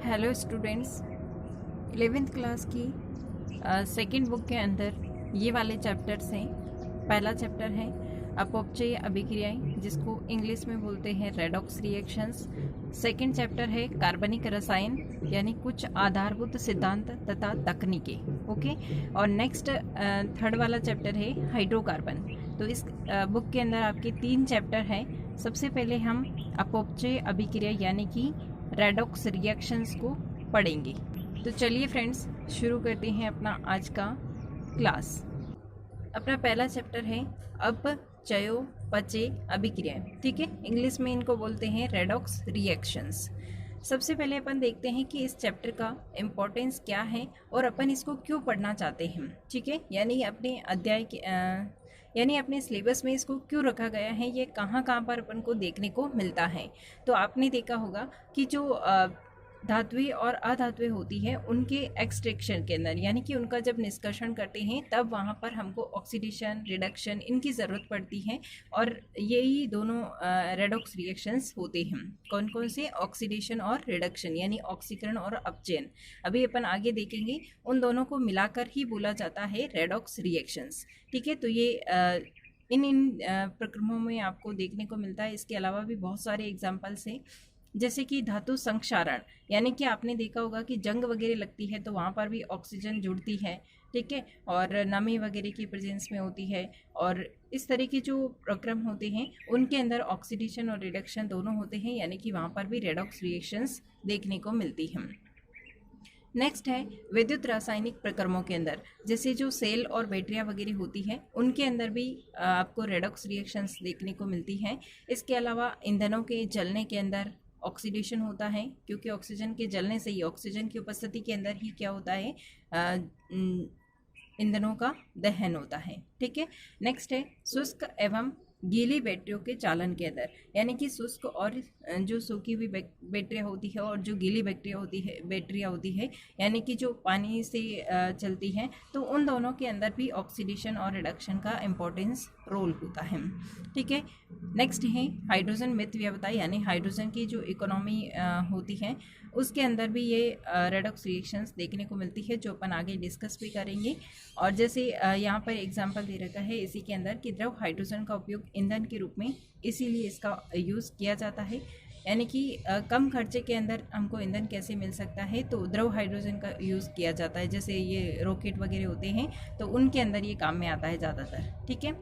Hello students, 11th class की second book के अंदर ये वाले चैप्टर्स हैं। पहला चैप्टर है अपॉपचयी अभिक्रियाएं, जिसको इंग्लिश में बोलते हैं रेडॉक्स रिएक्शंस। सेकंड चैप्टर है कार्बनिक रसायन, यानी कुछ आधारभूत सिद्धांत तथा तकनीकें। ओके, और नेक्स्ट थर्ड वाला चैप्टर है हाइड्रोकार्बन। तो इस बुक के अंदर आपके 3 चैप्टर हैं। सबसे पहले हम अपॉपचयी अभिक्रिया यानी कि रेडॉक्स रिएक्शंस को पढ़ेंगे। तो चलिए फ्रेंड्स, शुरू करते हैं अपना आज का क्लास। अपना पहला चैप्टर है अपचयोपचयी अभिक्रियाएं। ठीक है, इंग्लिश में इनको बोलते हैं रेडॉक्स रिएक्शंस। सबसे पहले अपन देखते हैं कि इस चैप्टर का इम्पोर्टेंस क्या है और अपन इसको क्यों पढ़ना चाहते हैं। ठीक है, यानी अपने अध्याय के यानी अपने सिलेबस में इसको क्यों रखा गया है, ये कहाँ कहाँ पर अपन को देखने को मिलता है। तो आपने देखा होगा कि जो धात्विक और अधात्विक होती है, उनके एक्सट्रैक्शन के अंदर यानी कि उनका जब निष्कर्षण करते हैं तब वहाँ पर हमको ऑक्सीडेशन रिडक्शन इनकी ज़रूरत पड़ती है। और यही दोनों रेडॉक्स रिएक्शंस होते हैं। कौन कौन से? ऑक्सीडेशन और रिडक्शन, यानी ऑक्सीकरण और अपचयन। अभी अपन आगे देखेंगे, उन दोनों को मिलाकर ही बोला जाता है रेडॉक्स रिएक्शंस। ठीक है, तो ये इन प्रक्रमों में आपको देखने को मिलता है। इसके अलावा भी बहुत सारे एग्जाम्पल्स हैं, जैसे कि धातु संक्षारण, यानी कि आपने देखा होगा कि जंग वगैरह लगती है तो वहाँ पर भी ऑक्सीजन जुड़ती है। ठीक है, और नमी वगैरह की प्रेजेंस में होती है। और इस तरह के जो प्रक्रम होते हैं उनके अंदर ऑक्सीडेशन और रिडक्शन दोनों होते हैं, यानी कि वहाँ पर भी रेडॉक्स रिएक्शंस देखने को मिलती हैं। नेक्स्ट है विद्युत रासायनिक प्रक्रमों के अंदर, जैसे जो सेल और बैटरियाँ वगैरह होती है उनके अंदर भी आपको रेडॉक्स रिएक्शंस देखने को मिलती हैं। इसके अलावा ईंधनों के जलने के अंदर ऑक्सीडेशन होता है, क्योंकि ऑक्सीजन के जलने से ही, ऑक्सीजन की उपस्थिति के अंदर ही क्या होता है, ईंधनों का दहन होता है। ठीक है, नेक्स्ट है शुष्क एवं गीली बैटरियों के चालन के अंदर, यानी कि शुष्क और जो सूखी हुई बैटरियाँ होती है और जो गीली बैटरियाँ होती है, यानी कि जो पानी से चलती हैं, तो उन दोनों के अंदर भी ऑक्सीडेशन और रिडक्शन का इम्पोर्टेंस रोल होता है। ठीक है, नेक्स्ट है हाइड्रोजन मित व्यवधान, यानी हाइड्रोजन की जो इकोनॉमी होती है उसके अंदर भी ये रेडॉक्स रिएक्शंस देखने को मिलती है, जो अपन आगे डिस्कस भी करेंगे। और जैसे यहाँ पर एग्जांपल दे रखा है इसी के अंदर कि द्रव हाइड्रोजन का उपयोग ईंधन के रूप में इसीलिए इसका यूज़ किया जाता है, यानी कि कम खर्चे के अंदर हमको ईंधन कैसे मिल सकता है, तो द्रव हाइड्रोजन का यूज़ किया जाता है। जैसे ये रॉकेट वगैरह होते हैं तो उनके अंदर ये काम में आता है ज़्यादातर। ठीक है,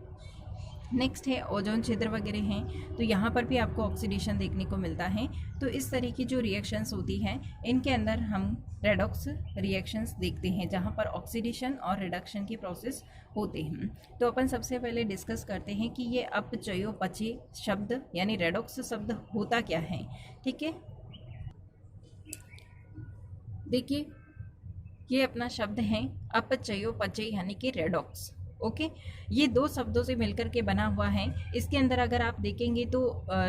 नेक्स्ट है ओजोन छिद्र वगैरह हैं, तो यहाँ पर भी आपको ऑक्सीडेशन देखने को मिलता है। तो इस तरह की जो रिएक्शंस होती हैं इनके अंदर हम रेडॉक्स रिएक्शंस देखते हैं, जहाँ पर ऑक्सीडेशन और रिडक्शन की प्रोसेस होते हैं। तो अपन सबसे पहले डिस्कस करते हैं कि ये अपचयोपचयी शब्द यानी रेडॉक्स शब्द होता क्या है। ठीक है, देखिए ये अपना शब्द है अपचयोपचयी यानी कि रेडॉक्स। ओके, ये 2 शब्दों से मिलकर के बना हुआ है। इसके अंदर अगर आप देखेंगे तो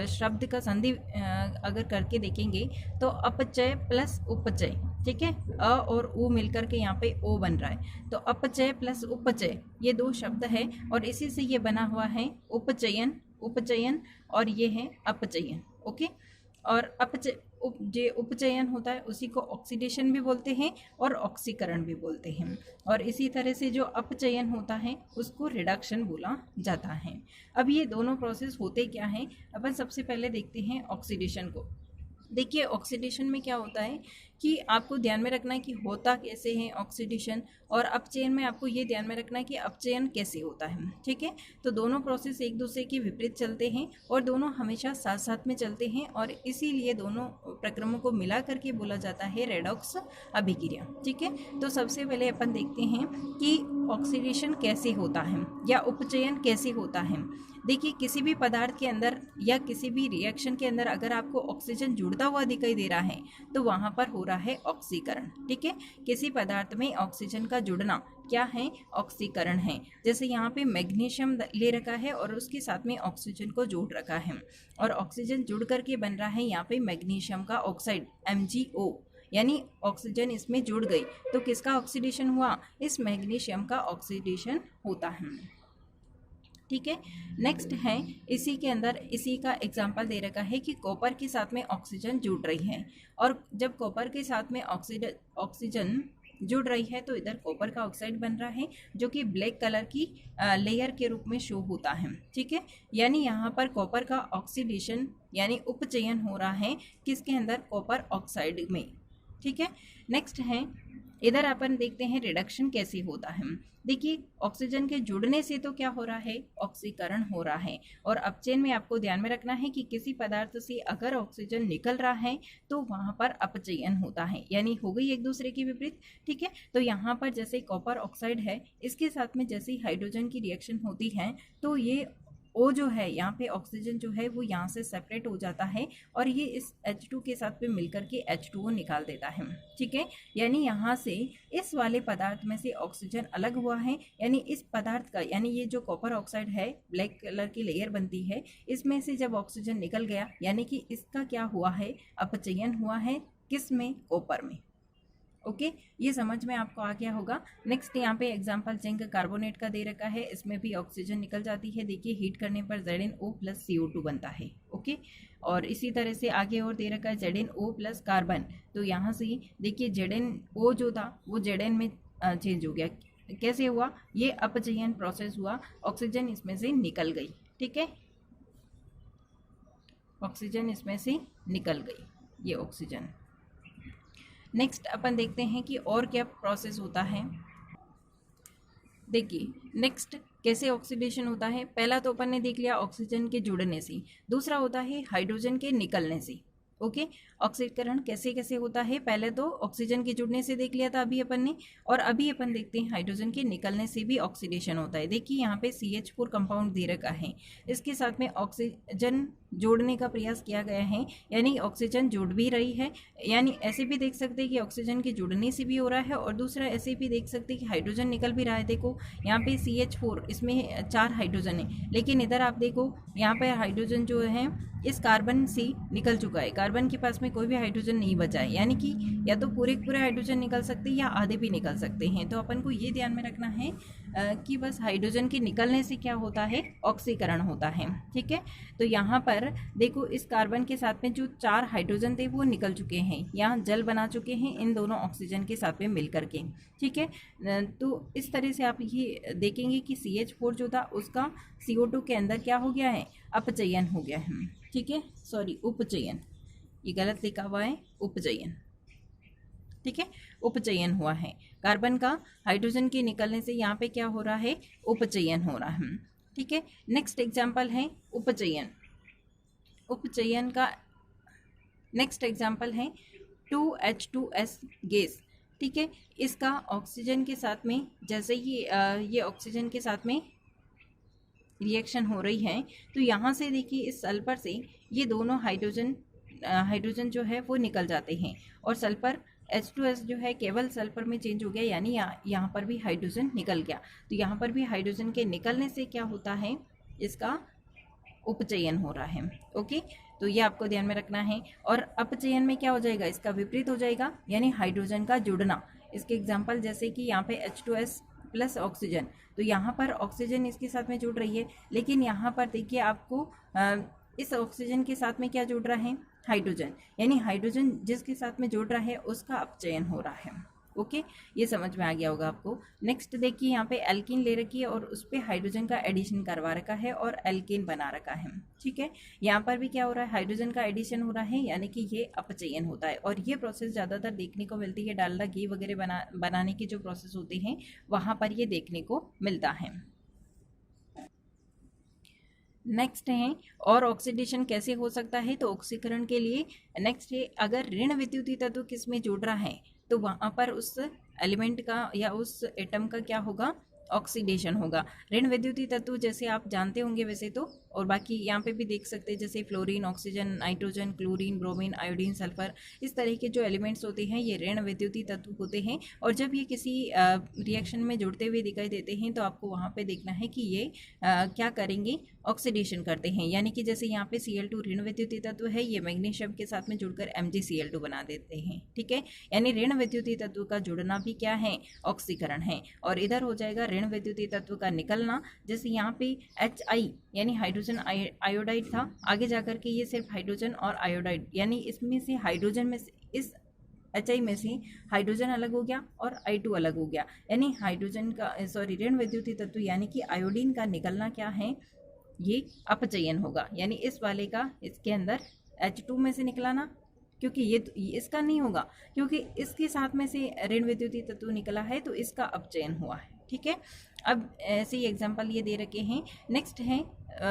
शब्द का संधि अगर करके देखेंगे तो अपचय प्लस उपचय। ठीक है, अ और उ मिलकर के यहाँ पे ओ बन रहा है, तो अपचय प्लस उपचय ये 2 शब्द है और इसी से ये बना हुआ है उपचयन और ये है अपचयन। ओके, और उपचयन होता है उसी को ऑक्सीडेशन भी बोलते हैं और ऑक्सीकरण भी बोलते हैं। और इसी तरह से जो अपचयन होता है उसको रिडक्शन बोला जाता है। अब ये दोनों प्रोसेस होते क्या हैं, अपन सबसे पहले देखते हैं ऑक्सीडेशन को। देखिए ऑक्सीडेशन में क्या होता है कि आपको ध्यान में रखना है कि होता कैसे है ऑक्सीडेशन, और अपचयन में आपको ये ध्यान में रखना है कि अपचयन कैसे होता है। ठीक है, तो दोनों प्रोसेस एक दूसरे के विपरीत चलते हैं और दोनों हमेशा साथ साथ में चलते हैं, और इसीलिए दोनों प्रक्रमों को मिला करके बोला जाता है रेडॉक्स अभिक्रिया। ठीक है, तो सबसे पहले अपन देखते हैं कि ऑक्सीडेशन कैसे होता है या उपचयन कैसे होता है। देखिए किसी भी पदार्थ के अंदर या किसी भी रिएक्शन के अंदर अगर आपको ऑक्सीजन जुड़ता हुआ दिखाई दे रहा है तो वहाँ पर हो रहा है ऑक्सीकरण। ठीक है, किसी पदार्थ में ऑक्सीजन का जुड़ना क्या है, ऑक्सीकरण है। जैसे यहाँ पे मैग्नीशियम ले रखा है और उसके साथ में ऑक्सीजन को जोड़ रखा है, और ऑक्सीजन जुड़ करके बन रहा है यहाँ पे मैग्नीशियम का ऑक्साइड MgO, यानी ऑक्सीजन इसमें जुड़ गई तो किसका ऑक्सीडेशन हुआ, इस मैग्नीशियम का ऑक्सीडेशन होता है। ठीक है। नेक्स्ट है, इसी के अंदर इसी का एग्जांपल दे रखा है कि कॉपर के साथ में ऑक्सीजन जुड़ रही है, और जब कॉपर के साथ में ऑक्सीजन जुड़ रही है तो इधर कॉपर का ऑक्साइड बन रहा है जो कि ब्लैक कलर की लेयर के रूप में शो होता है। ठीक है, यानी यहाँ पर कॉपर का ऑक्सीडेशन यानी उपचयन हो रहा है किसके अंदर, कॉपर ऑक्साइड में। ठीक है। नेक्स्ट है, इधर अपन देखते हैं रिडक्शन कैसे होता है। देखिए, ऑक्सीजन के जुड़ने से तो क्या हो रहा है, ऑक्सीकरण हो रहा है, और अपचयन में आपको ध्यान में रखना है कि किसी पदार्थ से अगर ऑक्सीजन निकल रहा है तो वहां पर अपचयन होता है, यानी हो गई एक दूसरे के विपरीत। ठीक है, तो यहाँ पर जैसे कॉपर ऑक्साइड है, इसके साथ में जैसे हाइड्रोजन की रिएक्शन होती है तो ये O जो है यहाँ पे ऑक्सीजन जो है वो यहाँ से सेपरेट हो जाता है और ये इस H2 के साथ में मिलकर के H2O निकाल देता है। ठीक है, यानी यहाँ से इस वाले पदार्थ में से ऑक्सीजन अलग हुआ है, यानी इस पदार्थ का यानी ये जो कॉपर ऑक्साइड है ब्लैक कलर की लेयर बनती है, इसमें से जब ऑक्सीजन निकल गया यानी कि इसका क्या हुआ है, अपचयन हुआ है, किस में, कॉपर में। ओके, ये समझ में आपको आ गया होगा। नेक्स्ट यहाँ पे एग्जांपल जिंक कार्बोनेट का दे रखा है, इसमें भी ऑक्सीजन निकल जाती है। देखिए, हीट करने पर ZnO प्लस CO2 बनता है। ओके, और इसी तरह से आगे और दे रखा है ZnO प्लस कार्बन, तो यहाँ से देखिए ZnO जो था वो Zn में चेंज हो गया। कैसे हुआ, ये अपचयन प्रोसेस हुआ, ऑक्सीजन इसमें से निकल गई। ठीक है, ऑक्सीजन इसमें से निकल गई, ये ऑक्सीजन। नेक्स्ट अपन देखते हैं कि और क्या प्रोसेस होता है। देखिए, नेक्स्ट कैसे ऑक्सीडेशन होता है। पहला तो अपन ने देख लिया ऑक्सीजन के जुड़ने से, दूसरा होता है हाइड्रोजन के निकलने से। ओके, ऑक्सीकरण कैसे कैसे होता है, पहले तो ऑक्सीजन के जुड़ने से देख लिया था अभी अपन ने, और अभी अपन देखते हैं हाइड्रोजन के निकलने से भी ऑक्सीडेशन होता है। देखिए, यहाँ पे CH4 कंपाउंड दे रखा है, इसके साथ में ऑक्सीजन जोड़ने का प्रयास किया गया है, यानी ऑक्सीजन जुड़ भी रही है, यानी ऐसे भी देख सकते हैं कि ऑक्सीजन के जुड़ने से भी हो रहा है, और दूसरा ऐसे भी देख सकते हैं कि हाइड्रोजन निकल भी रहा है। देखो यहाँ पे CH4, इसमें 4 हाइड्रोजन है, लेकिन इधर आप देखो यहाँ पे हाइड्रोजन जो है इस कार्बन से निकल चुका है, कार्बन के पास में कोई भी हाइड्रोजन नहीं बचा है, यानी कि या तो पूरे हाइड्रोजन निकल सकते हैं या आधे भी निकल सकते हैं। तो अपन को ये ध्यान में रखना है कि बस हाइड्रोजन के निकलने से क्या होता है, ऑक्सीकरण होता है। ठीक है, तो यहाँ पर देखो इस कार्बन के साथ में जो 4 हाइड्रोजन थे वो निकल चुके हैं, यहाँ जल बना चुके हैं इन दोनों ऑक्सीजन के साथ में मिल करके। ठीक है, तो इस तरह से आप ये देखेंगे कि CH4 जो था उसका CO2 के अंदर क्या हो गया है, अपचयन हो गया है। ठीक है, सॉरी, उपचयन, ये गलत लिखा हुआ है, उपचयन। ठीक है, उपचयन हुआ है, कार्बन का हाइड्रोजन के निकलने से यहाँ पे क्या हो रहा है, उपचयन हो रहा है। ठीक है, नेक्स्ट एग्जाम्पल है उपचयन। उपचयन का नेक्स्ट एग्जाम्पल है 2H2S गैस। ठीक है, इसका ऑक्सीजन के साथ में जैसे ही ये ऑक्सीजन के साथ में रिएक्शन हो रही है तो यहाँ से देखिए इस सल्फर से ये दोनों हाइड्रोजन जो है वो निकल जाते हैं, और सल्फर H2S जो है केवल सल्फर में चेंज हो गया, यानी यहाँ पर भी हाइड्रोजन निकल गया। तो यहाँ पर भी हाइड्रोजन के निकलने से क्या होता है, इसका उपचयन हो रहा है। ओके, तो ये आपको ध्यान में रखना है। और अपचयन में क्या हो जाएगा, इसका विपरीत हो जाएगा, यानी हाइड्रोजन का जुड़ना। इसके एग्जाम्पल जैसे कि यहाँ पे H2S प्लस ऑक्सीजन, तो यहाँ पर ऑक्सीजन इसके साथ में जुड़ रही है, लेकिन यहाँ पर देखिए आपको इस ऑक्सीजन के साथ में क्या जुड़ रहा है, हाइड्रोजन, यानी हाइड्रोजन जिसके साथ में जुड़ रहा है उसका अपचयन हो रहा है। ओके, ये समझ में आ गया होगा आपको। नेक्स्ट देखिए, यहाँ पे एल्कीन ले रखी है और उस पर हाइड्रोजन का एडिशन करवा रखा है और एल्केन बना रखा है। ठीक है, यहाँ पर भी क्या हो रहा है, हाइड्रोजन का एडिशन हो रहा है, यानी कि ये अपचयन होता है। और ये प्रोसेस ज़्यादातर देखने को मिलती है डालडा घी वगैरह बनाने की जो प्रोसेस होते हैं वहाँ पर ये देखने को मिलता है। नेक्स्ट है और ऑक्सीडेशन कैसे हो सकता है, तो ऑक्सीकरण के लिए नेक्स्ट है, अगर ऋण विद्युतीय तत्व किस में जुड़ रहा है तो वहाँ पर उस एलिमेंट का या उस एटम का क्या होगा, ऑक्सीडेशन होगा। ऋण विद्युतीय तत्व जैसे आप जानते होंगे वैसे तो और बाकी यहाँ पे भी देख सकते हैं जैसे fluorine, oxygen, nitrogen, chlorine, bromine, iodine, sulphur, इस तरह के जो एलिमेंट्स होते हैं ये ऋण विद्युतीय तत्व होते हैं। और जब ये किसी रिएक्शन में जुड़ते हुए दिखाई देते हैं तो आपको वहाँ पे देखना है कि ये क्या करेंगे, ऑक्सीडेशन करते हैं। यानी कि जैसे यहाँ पे Cl2 ऋण विद्युतीय तत्व है, ये मैग्नीशियम के साथ में जुड़कर MgCl2 बना देते हैं। ठीक है, यानी ऋण विद्युतीय तत्व का जुड़ना भी क्या है, ऑक्सीकरण है। और इधर हो जाएगा ऋण विद्युतीय तत्व का निकलना। जैसे यहाँ पे Hi यानी हाइड्रोजन आयोडाइड था, आगे जाकर के ये सिर्फ हाइड्रोजन और आयोडाइड, यानी इसमें से हाइड्रोजन में से इस HI में से हाइड्रोजन अलग हो गया और I2 अलग हो गया, यानी हाइड्रोजन का ऋण विद्युतीय तत्व यानी कि आयोडीन का निकलना क्या है, ये अपचयन होगा। यानी इस वाले का इसके अंदर H2 में से निकला ना, क्योंकि ये इसका नहीं होगा, क्योंकि इसके साथ में से ऋण विद्युतीय तत्व निकला है तो इसका अपचयन हुआ है। ठीक है, अब ऐसे ही एग्जाम्पल ये दे रखे हैं। नेक्स्ट है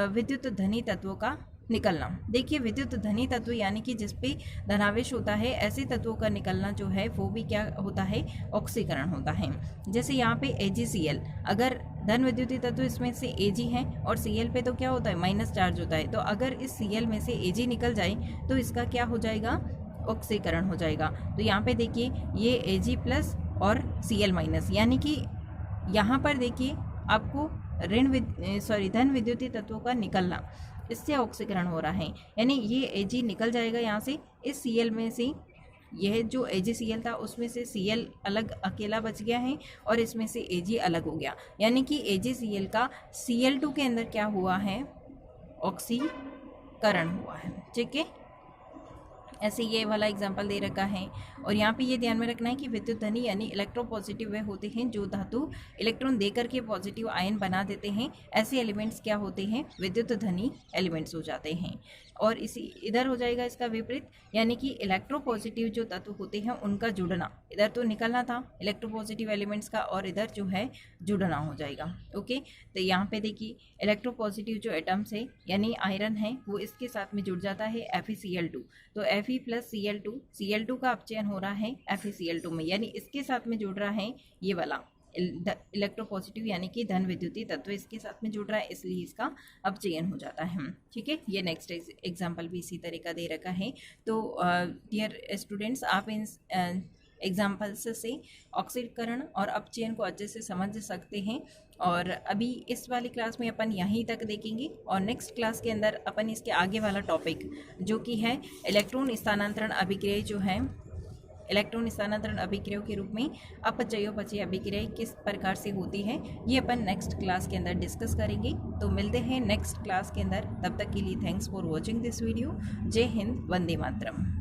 विद्युत धनी तत्वों का निकलना। देखिए विद्युत धनी तत्व यानी कि जिस पे धनावेश होता है, ऐसे तत्वों का निकलना जो है वो भी क्या होता है, ऑक्सीकरण होता है। जैसे यहाँ पे AgCl, अगर धन विद्युतीय तत्व इसमें से Ag है और Cl पे तो क्या होता है, माइनस चार्ज होता है, तो अगर इस Cl में से Ag निकल जाए तो इसका क्या हो जाएगा, ऑक्सीकरण हो जाएगा। तो यहाँ पे देखिए ये Ag प्लस और Cl माइनस, यानी कि यहाँ पर देखिए आपको धन विद्युतीय तत्वों का निकलना, इससे ऑक्सीकरण हो रहा है। यानी ये Ag निकल जाएगा यहाँ से, इस Cl में से यह जो AgCl था उसमें से Cl अलग अकेला बच गया है और इसमें से Ag अलग हो गया, यानी कि AgCl का Cl2 के अंदर क्या हुआ है, ऑक्सीकरण हुआ है। ठीक है, ऐसे ये वाला एग्जाम्पल दे रखा है। और यहाँ पे ये ध्यान में रखना है कि विद्युत धनी यानी इलेक्ट्रोपॉजिटिव वह होते हैं जो धातु इलेक्ट्रॉन देकर के पॉजिटिव आयन बना देते हैं। ऐसे एलिमेंट्स क्या होते हैं, विद्युत धनी एलिमेंट्स हो जाते हैं। और इसी इधर हो जाएगा इसका विपरीत, यानी कि इलेक्ट्रोपॉजिटिव जो तत्व होते हैं उनका जुड़ना, इधर तो निकलना था इलेक्ट्रोपॉजिटिव एलिमेंट्स का और इधर जो है जुड़ना हो जाएगा। ओके, तो यहाँ पे देखिए इलेक्ट्रोपॉजिटिव जो एटम्स है यानी आयरन है वो इसके साथ में जुड़ जाता है FeCl2, तो Fe प्लस Cl2 का अपचयन हो रहा है FeCl2 में, यानी इसके साथ में जुड़ रहा है ये वाला इलेक्ट्रोपॉजिटिव यानी कि धन विद्युतीय तत्व इसके साथ में जुड़ रहा है, इसलिए इसका अपचयन हो जाता है। ठीक है, ये नेक्स्ट एग्जाम्पल भी इसी तरह का दे रखा है। तो डियर स्टूडेंट्स, आप इन एग्जाम्पल्स से ऑक्सीकरण और अपचयन को अच्छे से समझ सकते हैं। और अभी इस वाली क्लास में अपन यहीं तक देखेंगे और नेक्स्ट क्लास के अंदर अपन इसके आगे वाला टॉपिक जो कि है इलेक्ट्रॉन स्थानांतरण अभिक्रिया, जो है इलेक्ट्रॉन स्थानांतरण अभिक्रिया के रूप में अपचयोपचय अभिक्रिया किस प्रकार से होती है, ये अपन नेक्स्ट क्लास के अंदर डिस्कस करेंगे। तो मिलते हैं नेक्स्ट क्लास के अंदर, तब तक के लिए thanks for watching this video. जय हिंद, वंदे मातरम।